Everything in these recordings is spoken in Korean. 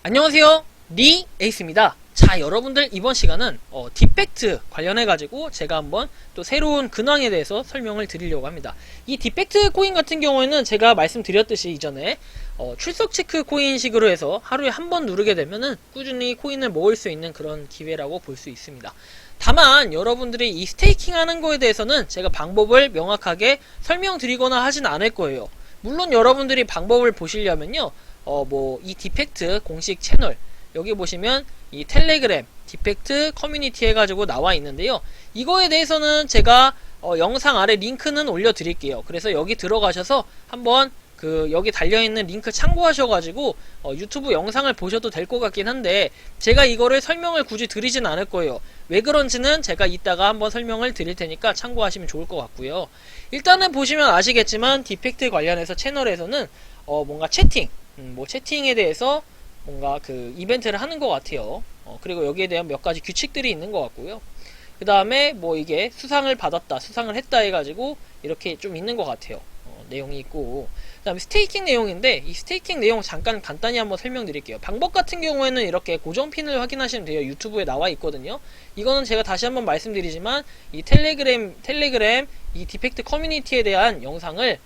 안녕하세요, 리 에이스입니다. 자, 여러분들 이번 시간은 디펙트 관련해가지고 제가 한번 또 새로운 근황에 대해서 설명을 드리려고 합니다. 이 디펙트 코인 같은 경우에는 제가 말씀드렸듯이 이전에 출석 체크 코인식으로 해서 하루에 한 번 누르게 되면은 꾸준히 코인을 모을 수 있는 그런 기회라고 볼 수 있습니다. 다만 여러분들이 이 스테이킹 하는 거에 대해서는 제가 방법을 명확하게 설명드리거나 하진 않을 거예요. 물론 여러분들이 방법을 보시려면요, 이 디펙트 공식 채널, 여기 보시면 이 텔레그램 디펙트 커뮤니티 해가지고 나와 있는데요. 이거에 대해서는 제가 영상 아래 링크는 올려드릴게요. 그래서 여기 들어가셔서 한번 여기 달려있는 링크 참고하셔가지고 유튜브 영상을 보셔도 될 것 같긴 한데, 제가 이거를 설명을 굳이 드리진 않을 거예요. 왜 그런지는 제가 이따가 한번 설명을 드릴 테니까 참고하시면 좋을 것 같고요. 일단은 보시면 아시겠지만 디펙트 관련해서 채널에서는 뭔가 채팅, 채팅에 대해서 뭔가 이벤트를 하는 것 같아요. 그리고 여기에 대한 몇 가지 규칙들이 있는 것 같고요. 그 다음에 이게 수상을 받았다, 수상을 했다 해가지고 이렇게 좀 있는 것 같아요. 내용이 있고, 그 다음에 스테이킹 내용인데, 이 스테이킹 내용 잠깐 간단히 한번 설명드릴게요. 방법 같은 경우에는 이렇게 고정핀을 확인하시면 돼요. 유튜브에 나와 있거든요. 이거는 제가 다시 한번 말씀드리지만, 이 텔레그램 이 디펙트 커뮤니티에 대한 영상이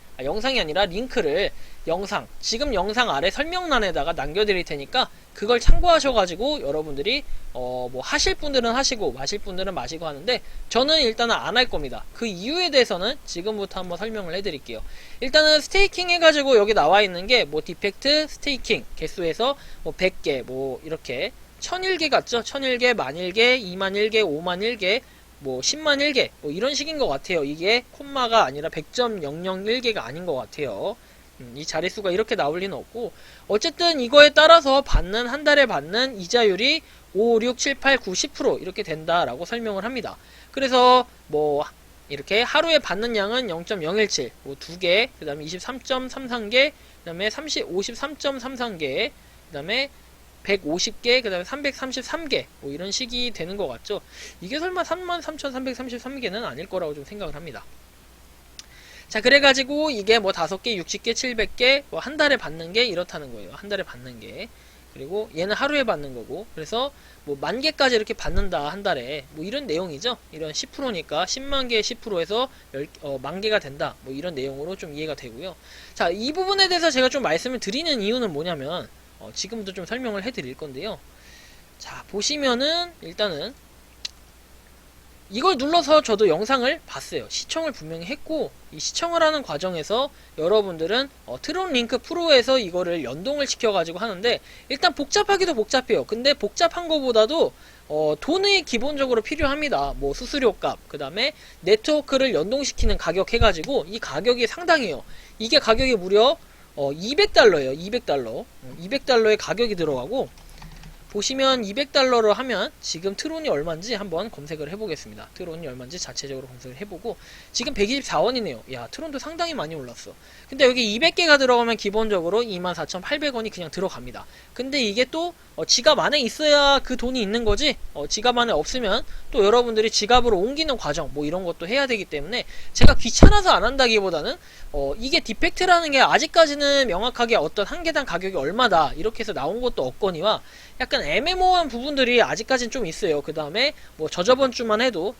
아니라 링크를 지금 영상 아래 설명란에다가 남겨드릴 테니까 그걸 참고하셔가지고 여러분들이 하실 분들은 하시고 마실 분들은 마시고 하는데, 저는 일단은 안 할 겁니다. 그 이유에 대해서는 지금부터 한번 설명을 해드릴게요. 일단은 스테이킹 해가지고 여기 나와 있는 게 디펙트 스테이킹 개수에서 100개 이렇게 1001개 같죠? 1001개, 10,000개, 20,001개, 50,001개, 100,000개 이런 식인 것 같아요. 이게 콤마가 아니라 100.001개가 아닌 것 같아요. 이 자릿수가 이렇게 나올 리는 없고, 어쨌든 이거에 따라서 한 달에 받는 이자율이 5, 6, 7, 8, 9, 10% 이렇게 된다라고 설명을 합니다. 그래서 이렇게 하루에 받는 양은 0.017, 2개, 그 다음에 23.33개, 그 다음에 53.33개, 그 다음에 150개, 그 다음에 333개 이런 식이 되는 것 같죠. 이게 설마 33,333개는 아닐 거라고 좀 생각을 합니다. 자, 그래가지고 이게 5개, 60개, 700개 한 달에 받는 게 이렇다는 거예요. 한 달에 받는 게. 그리고 얘는 하루에 받는 거고, 그래서 10,000개까지 이렇게 받는다 한 달에 이런 내용이죠. 이런 10%니까 10만 개의 10%에서 10,000개가 된다 이런 내용으로 좀 이해가 되고요. 자, 이 부분에 대해서 제가 좀 말씀을 드리는 이유는 뭐냐면, 지금부터 좀 설명을 해드릴 건데요. 자, 보시면은 일단은 이걸 눌러서 저도 영상을 봤어요. 시청을 분명히 했고, 이 시청을 하는 과정에서 여러분들은 트론 링크 프로에서 이거를 연동을 시켜가지고 하는데, 일단 복잡하기도 복잡해요. 근데 복잡한 거보다도 돈이 기본적으로 필요합니다. 수수료 값, 그 다음에 네트워크를 연동시키는 가격 해가지고 이 가격이 상당해요. 이게 가격이 무려 200달러예요. 200달러. 200달러의 가격이 들어가고, 보시면 200달러로 하면 지금 트론이 얼마인지 한번 검색을 해보겠습니다. 트론이 얼마인지 자체적으로 검색을 해보고, 지금 124원이네요. 야, 트론도 상당히 많이 올랐어. 근데 여기 200개가 들어가면 기본적으로 24,800원이 그냥 들어갑니다. 근데 이게 또 지갑 안에 있어야 그 돈이 있는 거지, 지갑 안에 없으면 또 여러분들이 지갑으로 옮기는 과정 이런 것도 해야 되기 때문에, 제가 귀찮아서 안 한다기보다는 이게 디펙트라는 게 아직까지는 명확하게 어떤 한 개당 가격이 얼마다 이렇게 해서 나온 것도 없거니와 약간 애매모호한 부분들이 아직까지는 좀 있어요. 그 다음에 저번 주만 해도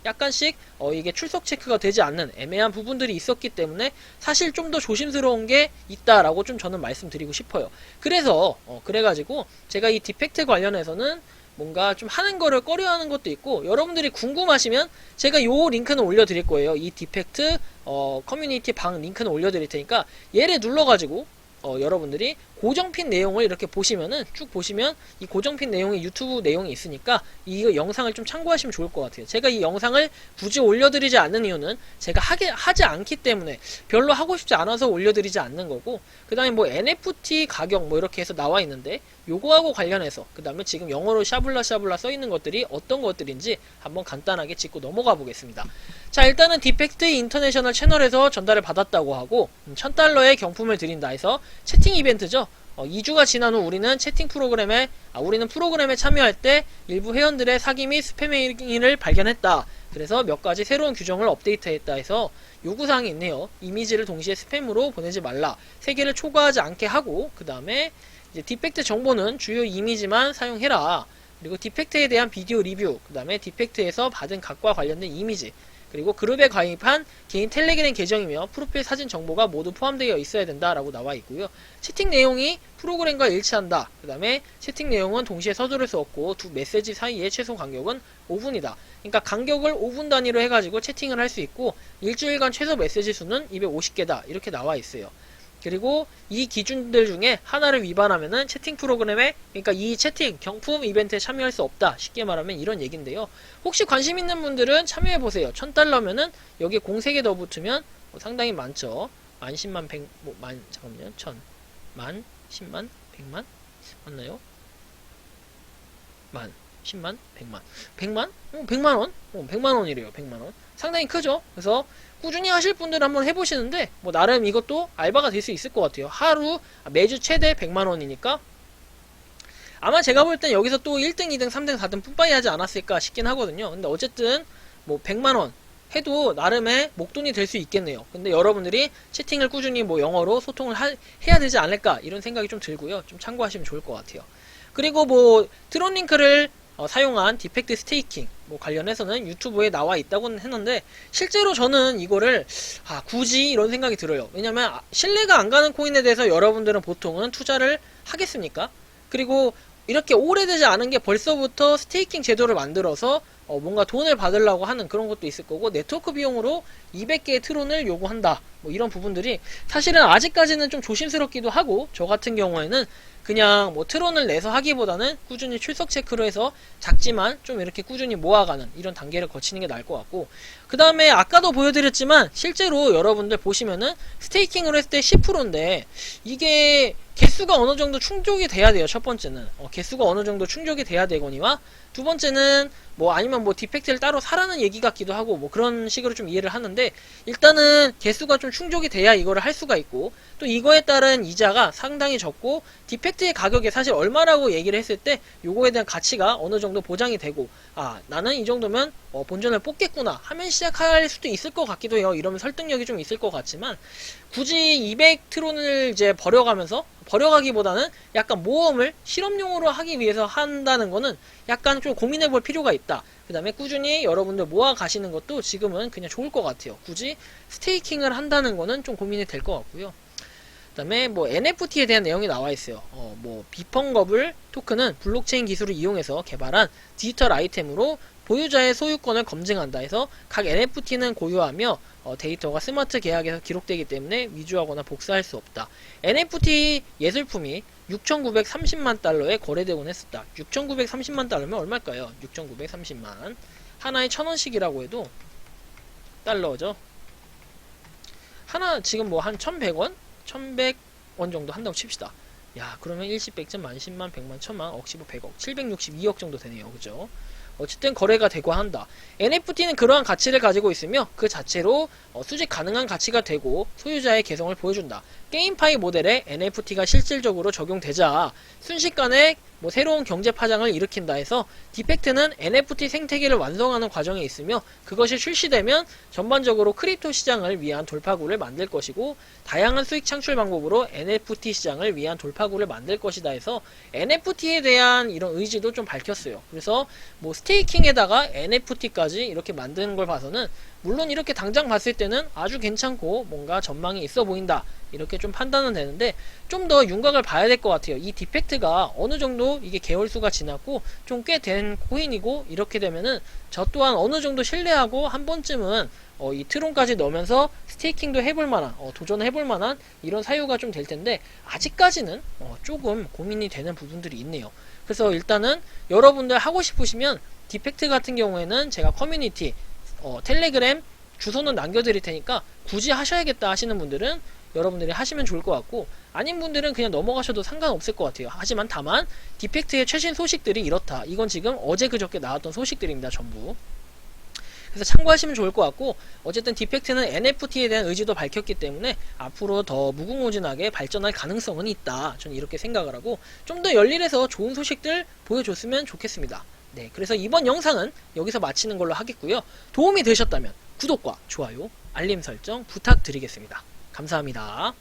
약간씩 이게 출석 체크가 되지 않는 애매한 부분들이 있었기 때문에 사실 좀 더 조심스러운 게 있다라고 좀 저는 말씀드리고 싶어요. 그래서 그래가지고 제가 이 디펙트 관련해서는 뭔가 좀 하는 거를 꺼려하는 것도 있고, 여러분들이 궁금하시면 제가 요 링크는 올려드릴 거예요. 이 디펙트 커뮤니티 방 링크는 올려드릴 테니까 얘를 눌러가지고 여러분들이 고정핀 내용을 이렇게 보시면은, 쭉 보시면 이 고정핀 내용이 유튜브 내용이 있으니까 이 영상을 좀 참고하시면 좋을 것 같아요. 제가 이 영상을 굳이 올려드리지 않는 이유는 제가 하지 않기 때문에, 별로 하고 싶지 않아서 올려드리지 않는 거고, 그 다음에 NFT 가격 이렇게 해서 나와 있는데, 요거하고 관련해서 그 다음에 지금 영어로 샤블라 써 있는 것들이 어떤 것들인지 한번 간단하게 짚고 넘어가 보겠습니다. 자, 일단은 디펙트 인터내셔널 채널에서 전달을 받았다고 하고, 1,000달러의 경품을 드린다 해서 채팅 이벤트죠. 2주가 지난 후 우리는 우리는 프로그램에 참여할 때 일부 회원들의 사기 및 스팸 행위를 발견했다. 그래서 몇 가지 새로운 규정을 업데이트했다 해서 요구사항이 있네요. 이미지를 동시에 스팸으로 보내지 말라. 세계를 초과하지 않게 하고, 그 다음에 이제 디펙트 정보는 주요 이미지만 사용해라. 그리고 디펙트에 대한 비디오 리뷰, 그 다음에 디펙트에서 받은 값과 관련된 이미지, 그리고 그룹에 가입한 개인 텔레그램 계정이며 프로필 사진 정보가 모두 포함되어 있어야 된다라고 나와 있고요. 채팅 내용이 프로그램과 일치한다. 그 다음에 채팅 내용은 동시에 서두를 수 없고 두 메시지 사이의 최소 간격은 5분이다. 그러니까 간격을 5분 단위로 해가지고 채팅을 할 수 있고 일주일간 최소 메시지 수는 250개다. 이렇게 나와 있어요. 그리고 이 기준들 중에 하나를 위반하면은 채팅 프로그램에, 그러니까 이 채팅 경품 이벤트에 참여할 수 없다. 쉽게 말하면 이런 얘기인데요. 혹시 관심 있는 분들은 참여해보세요. 1000달러면은 여기에 03개 더 붙으면 상당히 많죠. 만, 10만, 100, 잠깐만요. 1000, 만, 10만, 100만? 맞나요? 만, 10만, 100만. 100만? 100만원? 100만원이래요. 100만원. 상당히 크죠? 그래서 꾸준히 하실 분들은 한번 해보시는데 뭐 나름 이것도 알바가 될 수 있을 것 같아요. 매주 최대 100만원이니까 아마 제가 볼 땐 여기서 또 1등, 2등, 3등, 4등 뿜빠이 하지 않았을까 싶긴 하거든요. 근데 어쨌든 뭐 100만원 해도 나름의 목돈이 될 수 있겠네요. 근데 여러분들이 채팅을 꾸준히 뭐 영어로 소통을 해야 되지 않을까 이런 생각이 좀 들고요. 좀 참고하시면 좋을 것 같아요. 그리고 뭐 트론 링크를 사용한 디펙트 스테이킹 관련해서는 유튜브에 나와 있다고는 했는데 실제로 저는 이거를 굳이 이런 생각이 들어요. 왜냐면 신뢰가 안 가는 코인에 대해서 여러분들은 보통은 투자를 하겠습니까? 그리고 이렇게 오래되지 않은 게 벌써부터 스테이킹 제도를 만들어서 뭔가 돈을 받으려고 하는 그런 것도 있을 거고, 네트워크 비용으로 200개의 트론을 요구한다 뭐 이런 부분들이 사실은 아직까지는 좀 조심스럽기도 하고, 저 같은 경우에는 그냥 뭐 트론을 내서 하기보다는 꾸준히 출석 체크로 해서 작지만 좀 이렇게 꾸준히 모아가는 이런 단계를 거치는 게 나을 것 같고, 그 다음에 아까도 보여드렸지만 실제로 여러분들 보시면은 스테이킹을 했을 때 10%인데 이게 개수가 어느 정도 충족이 돼야 돼요. 첫 번째는 개수가 어느 정도 충족이 돼야 되거니와, 두 번째는 뭐 아니면 뭐 디펙트를 따로 사라는 얘기 같기도 하고 뭐 그런 식으로 좀 이해를 하는데, 일단은 개수가 좀 충족이 돼야 이거를 할 수가 있고, 또 이거에 따른 이자가 상당히 적고 디펙트의 가격이 사실 얼마라고 얘기를 했을 때 요거에 대한 가치가 어느 정도 보장이 되고, 나는 이 정도면 본전을 뽑겠구나 하면 시작할 수도 있을 것 같기도 해요. 이러면 설득력이 좀 있을 것 같지만 굳이 200트론을 이제 버려가기보다는 약간 모험을 실험용으로 하기 위해서 한다는 거는 약간 좀 고민해 볼 필요가 있다. 그 다음에 꾸준히 여러분들 모아 가시는 것도 지금은 그냥 좋을 것 같아요. 굳이 스테이킹을 한다는 거는 좀 고민이 될 것 같고요. 그 다음에 뭐 NFT에 대한 내용이 나와 있어요. 뭐 비펑거블 토큰은 블록체인 기술을 이용해서 개발한 디지털 아이템으로 보유자의 소유권을 검증한다 해서 각 NFT는 고유하며 데이터가 스마트 계약에서 기록되기 때문에 위조하거나 복사할 수 없다. NFT 예술품이 6,930만 달러에 거래되곤 했었다. 6,930만 달러면 얼마일까요? 6,930만 하나에 1,000원씩이라고 해도 달러죠. 하나 지금 뭐 한 1,100원? 1,100원 정도 한다고 칩시다. 야, 그러면 일십, 백점, 만십만, 백만, 천만, 억십오, 백억, 762억 정도 되네요. 그죠? 어쨌든 거래가 되고 한다. NFT는 그러한 가치를 가지고 있으며 그 자체로 수집 가능한 가치가 되고 소유자의 개성을 보여준다. 게임파이 모델에 NFT가 실질적으로 적용되자 순식간에 뭐 새로운 경제 파장을 일으킨다 해서 디펙트는 NFT 생태계를 완성하는 과정에 있으며 그것이 출시되면 전반적으로 크립토 시장을 위한 돌파구를 만들 것이고 다양한 수익 창출 방법으로 NFT 시장을 위한 돌파구를 만들 것이다 해서 NFT에 대한 이런 의지도 좀 밝혔어요. 그래서 뭐 스테이킹에다가 NFT까지 이렇게 만드는 걸 봐서는 물론 이렇게 당장 봤을 때는 아주 괜찮고 뭔가 전망이 있어 보인다 이렇게 좀 판단은 되는데, 좀 더 윤곽을 봐야 될 것 같아요. 이 디펙트가 어느 정도 이게 개월수가 지났고 좀 꽤 된 코인이고, 이렇게 되면은 저 또한 어느 정도 신뢰하고 한 번쯤은 이 트론까지 넣으면서 스테이킹도 해볼 만한 도전해볼 만한 이런 사유가 좀 될 텐데, 아직까지는 조금 고민이 되는 부분들이 있네요. 그래서 일단은 여러분들 하고 싶으시면 디펙트 같은 경우에는 제가 커뮤니티 텔레그램 주소는 남겨드릴 테니까 굳이 하셔야겠다 하시는 분들은 여러분들이 하시면 좋을 것 같고, 아닌 분들은 그냥 넘어가셔도 상관없을 것 같아요. 하지만 다만 디펙트의 최신 소식들이 이렇다. 이건 지금 어제 그저께 나왔던 소식들입니다. 전부. 그래서 참고하시면 좋을 것 같고, 어쨌든 디펙트는 NFT에 대한 의지도 밝혔기 때문에 앞으로 더 무궁무진하게 발전할 가능성은 있다. 저는 이렇게 생각을 하고 좀 더 열일해서 좋은 소식들 보여줬으면 좋겠습니다. 네, 그래서 이번 영상은 여기서 마치는 걸로 하겠고요. 도움이 되셨다면 구독과 좋아요, 알림 설정 부탁드리겠습니다. 감사합니다.